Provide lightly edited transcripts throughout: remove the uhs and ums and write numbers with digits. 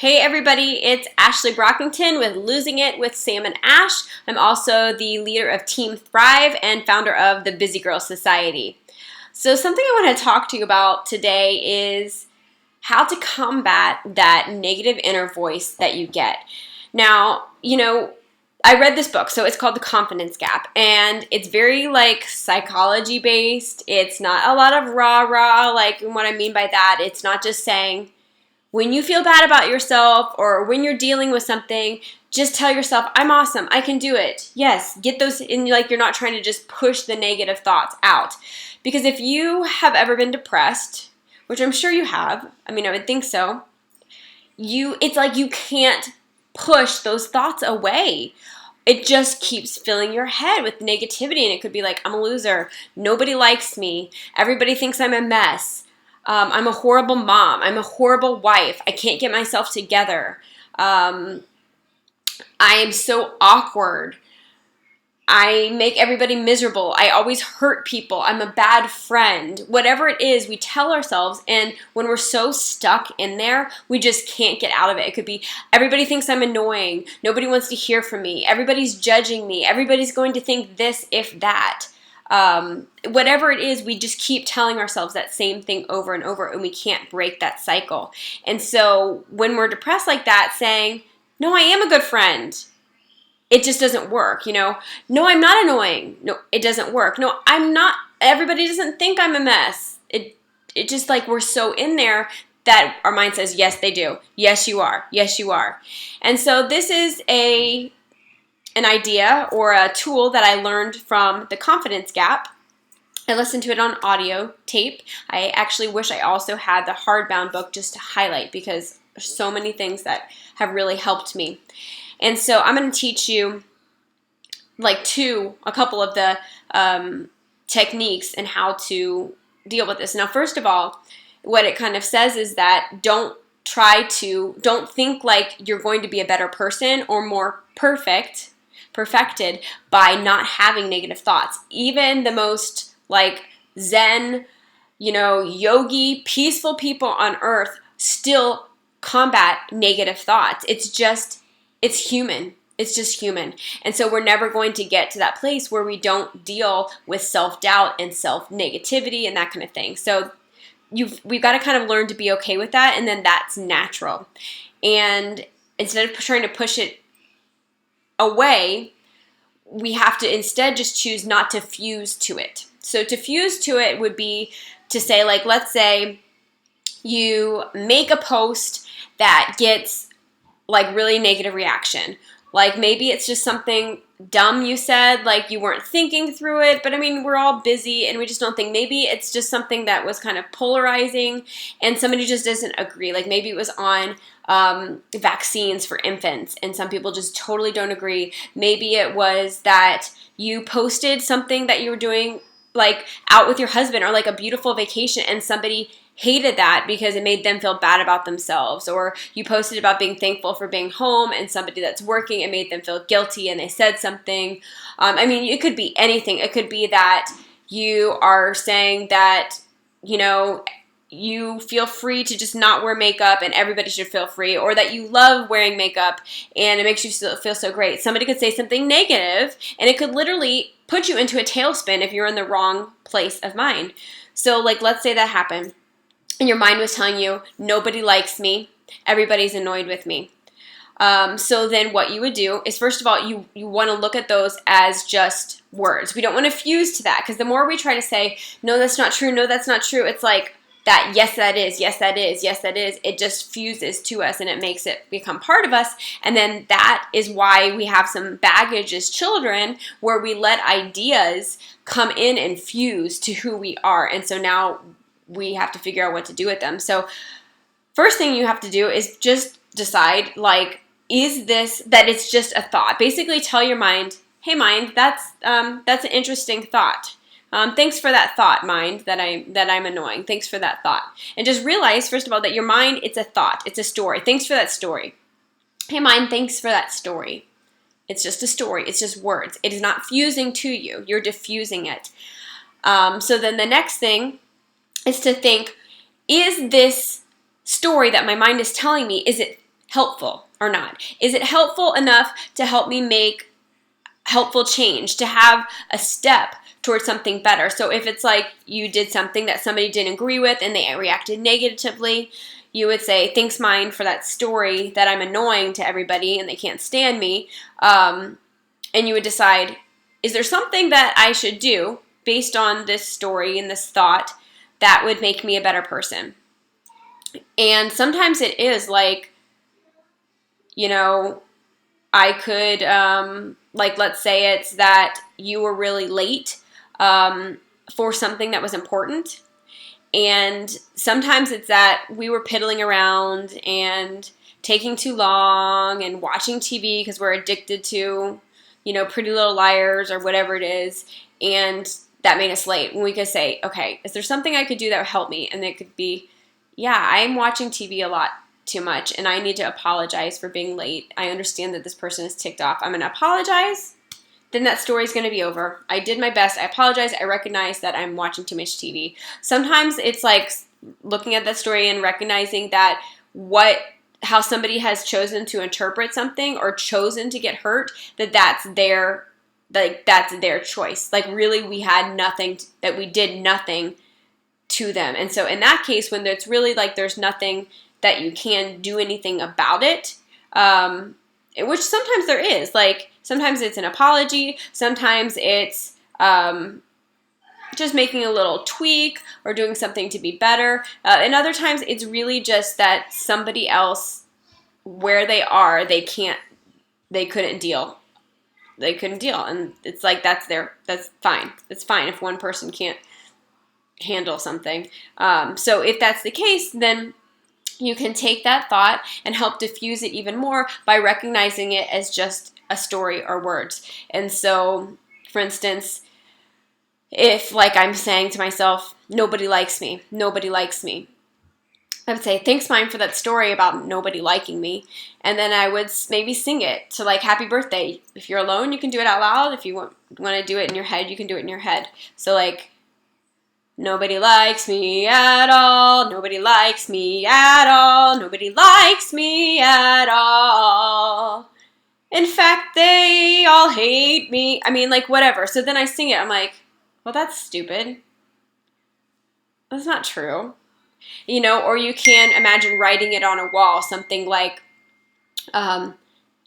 Hey everybody, it's Ashley Brockington with Losing It with Sam and Ash. I'm also the leader of Team Thrive and founder of the Busy Girl Society. So something I want to talk to you about today is how to combat that negative inner voice that you get. Now, I read this book, so it's called The Confidence Gap, and it's very psychology based. It's not a lot of rah-rah, what I mean by that, it's not just saying, when you feel bad about yourself or when you're dealing with something, just tell yourself, I'm awesome, I can do it. Yes, get those in, you're not trying to just push the negative thoughts out. Because if you have ever been depressed, which I'm sure you have, I would think so, it's like you can't push those thoughts away. It just keeps filling your head with negativity, and it could be like, I'm a loser, nobody likes me, everybody thinks I'm a mess. I'm a horrible mom. I'm a horrible wife. I can't get myself together. I am so awkward. I make everybody miserable. I always hurt people. I'm a bad friend. Whatever it is, we tell ourselves, and when we're so stuck in there, we just can't get out of it. It could be, everybody thinks I'm annoying. Nobody wants to hear from me. Everybody's judging me. Everybody's going to think this, if that. Whatever it is, we just keep telling ourselves that same thing over and over, and we can't break that cycle. And so when we're depressed like that, saying, no, I am a good friend, it just doesn't work. No, I'm not annoying. No, it doesn't work. No, I'm not, everybody doesn't think I'm a mess. It just we're so in there that our mind says, yes, they do. Yes, you are. Yes, you are. And so this is an idea or a tool that I learned from The Confidence Gap. I listened to it on audio tape. I actually wish I also had the hardbound book just to highlight, because there's so many things that have really helped me. And so I'm going to teach you a couple of the techniques and how to deal with this. Now, first of all, what it kind of says is that don't think like you're going to be a better person or more perfected by not having negative thoughts. Even the most Zen, yogi, peaceful people on earth still combat negative thoughts. It's human. It's just human. And so we're never going to get to that place where we don't deal with self-doubt and self-negativity and that kind of thing. So we've got to kind of learn to be okay with that, and then that's natural. And instead of trying to push it away, we have to instead just choose not to fuse to it. So to fuse to it would be to say, let's say you make a post that gets really negative reaction. Maybe it's just something dumb you said, you weren't thinking through it, but we're all busy and we just don't think. Maybe it's just something that was kind of polarizing and somebody just doesn't agree. Maybe it was on vaccines for infants and some people just totally don't agree. Maybe it was that you posted something that you were doing out with your husband, or a beautiful vacation, and somebody hated that because it made them feel bad about themselves. Or you posted about being thankful for being home, and somebody that's working, it made them feel guilty and they said something. It could be anything. It could be that you are saying that, you feel free to just not wear makeup and everybody should feel free, or that you love wearing makeup and it makes you feel so great. Somebody could say something negative and it could literally put you into a tailspin if you're in the wrong place of mind. So let's say that happened and your mind was telling you, nobody likes me, everybody's annoyed with me. So then what you would do is, first of all, you want to look at those as just words. We don't want to fuse to that, because the more we try to say, no, that's not true, no, that's not true, it's that, yes, that is, yes, that is, yes, that is, it just fuses to us and it makes it become part of us. And then that is why we have some baggage as children, where we let ideas come in and fuse to who we are. And so now we have to figure out what to do with them. So first thing you have to do is just decide, is this, that it's just a thought. Basically tell your mind, hey mind, that's an interesting thought. Thanks for that thought, mind, that I'm annoying. Thanks for that thought. And just realize, first of all, that your mind, it's a thought. It's a story. Thanks for that story. Hey, mind, thanks for that story. It's just a story. It's just words. It is not fusing to you. You're diffusing it. So then the next thing is to think, is this story that my mind is telling me, is it helpful or not? Is it helpful enough to help me make helpful change, to have a step towards something better? So if it's like you did something that somebody didn't agree with and they reacted negatively, you would say, thanks, mind, for that story that I'm annoying to everybody and they can't stand me. And you would decide, is there something that I should do based on this story and this thought that would make me a better person? And sometimes it is like, I could, let's say it's that you were really late for something that was important. And sometimes it's that we were piddling around and taking too long and watching TV because we're addicted to, Pretty Little Liars or whatever it is. And that made us late. And we could say, okay, is there something I could do that would help me? And it could be, yeah, I'm watching TV a lot too much and I need to apologize for being late. I understand that this person is ticked off. I'm going to apologize. Then that story is going to be over. I did my best. I apologize. I recognize that I'm watching too much TV. Sometimes it's like looking at that story and recognizing that how somebody has chosen to interpret something or chosen to get hurt, that's their choice. Like really we had nothing, that we did nothing to them. And so in that case, when it's really like there's nothing that you can do anything about it, which sometimes there is, like sometimes it's an apology, sometimes it's just making a little tweak or doing something to be better, and other times it's really just that somebody else, where they are, they couldn't deal, and it's like that's fine. It's fine if one person can't handle something. So if that's the case, then you can take that thought and help diffuse it even more by recognizing it as just a story or words. And so, for instance, if like I'm saying to myself, nobody likes me, I would say, thanks, mind, for that story about nobody liking me. And then I would maybe sing it to like happy birthday. If you're alone, you can do it out loud. If you want to do it in your head, you can do it in your head. So like, nobody likes me at all. Nobody likes me at all. Nobody likes me at all. In fact, they all hate me. I mean, like, whatever. So then I sing it. I'm like, well, that's stupid. That's not true. Or you can imagine writing it on a wall. Something like,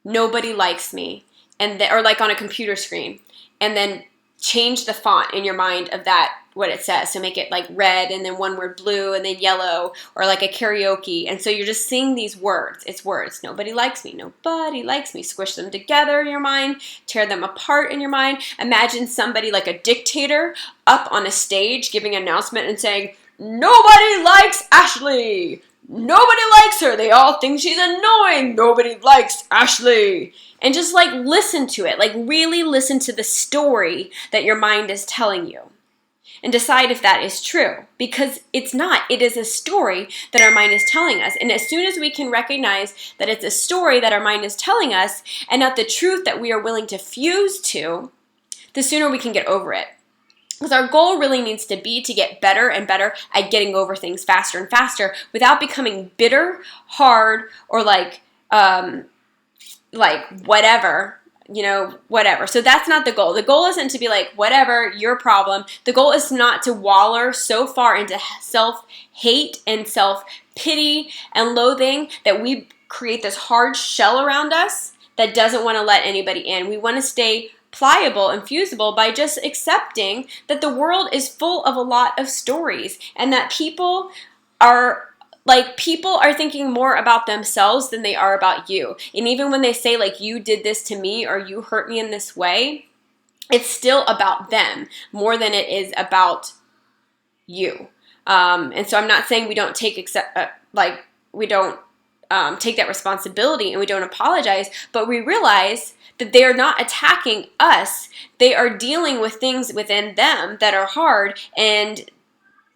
nobody likes me. Or like on a computer screen. And then change the font in your mind of that, what it says. So make it like red and then one word blue and then yellow, or like a karaoke. And so you're just singing these words. It's words. Nobody likes me. Nobody likes me. Squish them together in your mind. Tear them apart in your mind. Imagine somebody like a dictator up on a stage giving an announcement and saying, nobody likes Ashley. Nobody likes her. They all think she's annoying. Nobody likes Ashley. And just like listen to it. Like really listen to the story that your mind is telling you. And decide if that is true. Because it's not. It is a story that our mind is telling us. And as soon as we can recognize that it's a story that our mind is telling us and not the truth that we are willing to fuse to, the sooner we can get over it. Because our goal really needs to be to get better and better at getting over things faster and faster without becoming bitter, hard, or like whatever, whatever. So that's not the goal. The goal isn't to be like, whatever, your problem. The goal is not to waller so far into self-hate and self-pity and loathing that we create this hard shell around us that doesn't want to let anybody in. We want to stay pliable and fusible by just accepting that the world is full of a lot of stories and that people are thinking more about themselves than they are about you. And even when they say like, you did this to me or you hurt me in this way, it's still about them more than it is about you. And so I'm not saying we don't take take that responsibility and we don't apologize, but we realize that they are not attacking us. They are dealing with things within them that are hard, and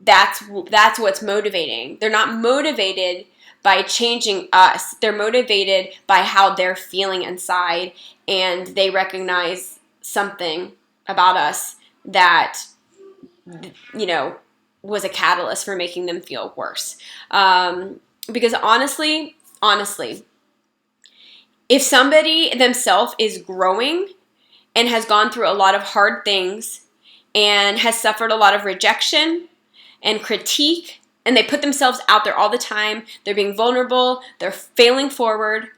that's what's motivating. They're not motivated by changing us. They're motivated by how they're feeling inside, and they recognize something about us that, was a catalyst for making them feel worse. Because honestly, if somebody themselves is growing and has gone through a lot of hard things and has suffered a lot of rejection and critique, and they put themselves out there all the time, they're being vulnerable, they're failing forward,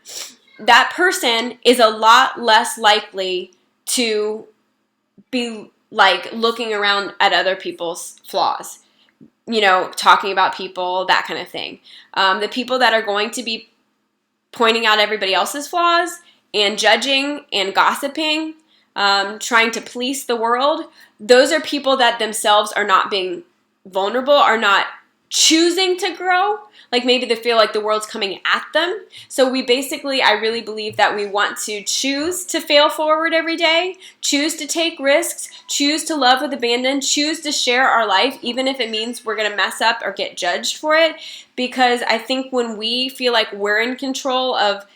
that person is a lot less likely to be like looking around at other people's flaws, talking about people, that kind of thing. The people that are going to be pointing out everybody else's flaws and judging and gossiping, trying to police the world, those are people that themselves are not being vulnerable, are not choosing to grow. Like maybe they feel like the world's coming at them. So I really believe that we want to choose to fail forward every day, choose to take risks, choose to love with abandon, choose to share our life, even if it means we're going to mess up or get judged for it. Because I think when we feel like we're in control of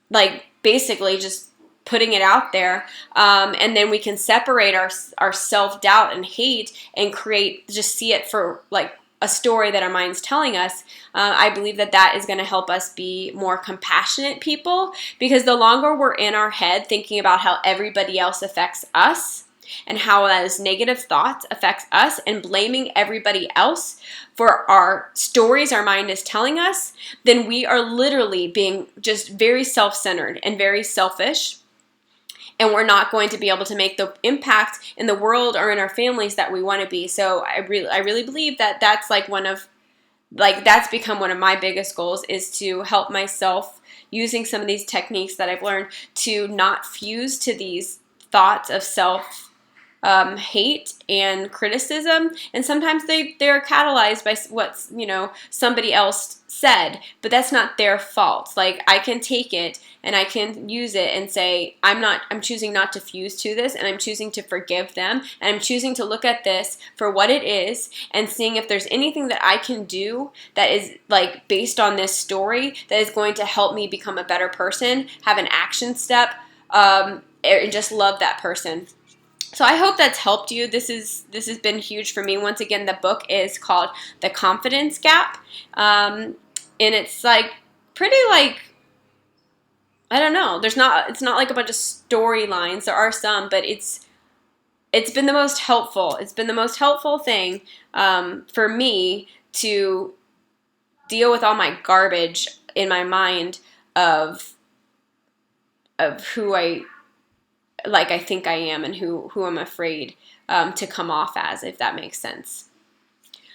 like basically just putting it out there, and then we can separate our self-doubt and hate and just see it for like a story that our mind's telling us. I believe that is going to help us be more compassionate people, because the longer we're in our head thinking about how everybody else affects us and how those negative thoughts affects us and blaming everybody else for our stories our mind is telling us, then we are literally being just very self-centered and very selfish. And we're not going to be able to make the impact in the world or in our families that we want to be. So I really believe that that's that's become one of my biggest goals, is to help myself using some of these techniques that I've learned to not fuse to these thoughts of self hate and criticism. And sometimes they're catalyzed by what somebody else said, but that's not their fault. Like I can take it and I can use it and say, I'm choosing not to fuse to this, and I'm choosing to forgive them, and I'm choosing to look at this for what it is and seeing if there's anything that I can do that is like based on this story that is going to help me become a better person, have an action step, and just love that person. So I hope that's helped you. This has been huge for me. Once again, the book is called The Confidence Gap, and it's like pretty like, I don't know. It's not like a bunch of storylines. There are some, but it's been the most helpful. It's been the most helpful thing for me to deal with all my garbage in my mind of who I think I am and who I'm afraid to come off as, if that makes sense.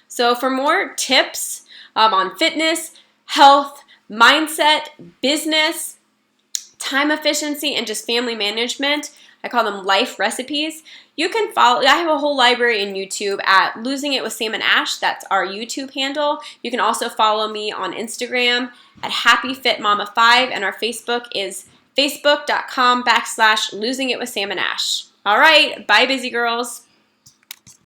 So for more tips on fitness, health, mindset, business, time efficiency, and just family management, I call them life recipes, you can follow. I have a whole library in YouTube at Losing It with Sam and Ash. That's our YouTube handle. You can also follow me on Instagram at HappyFitMama5, and our Facebook is facebook.com/Losing It with Sam and Ash. All right, bye, busy girls.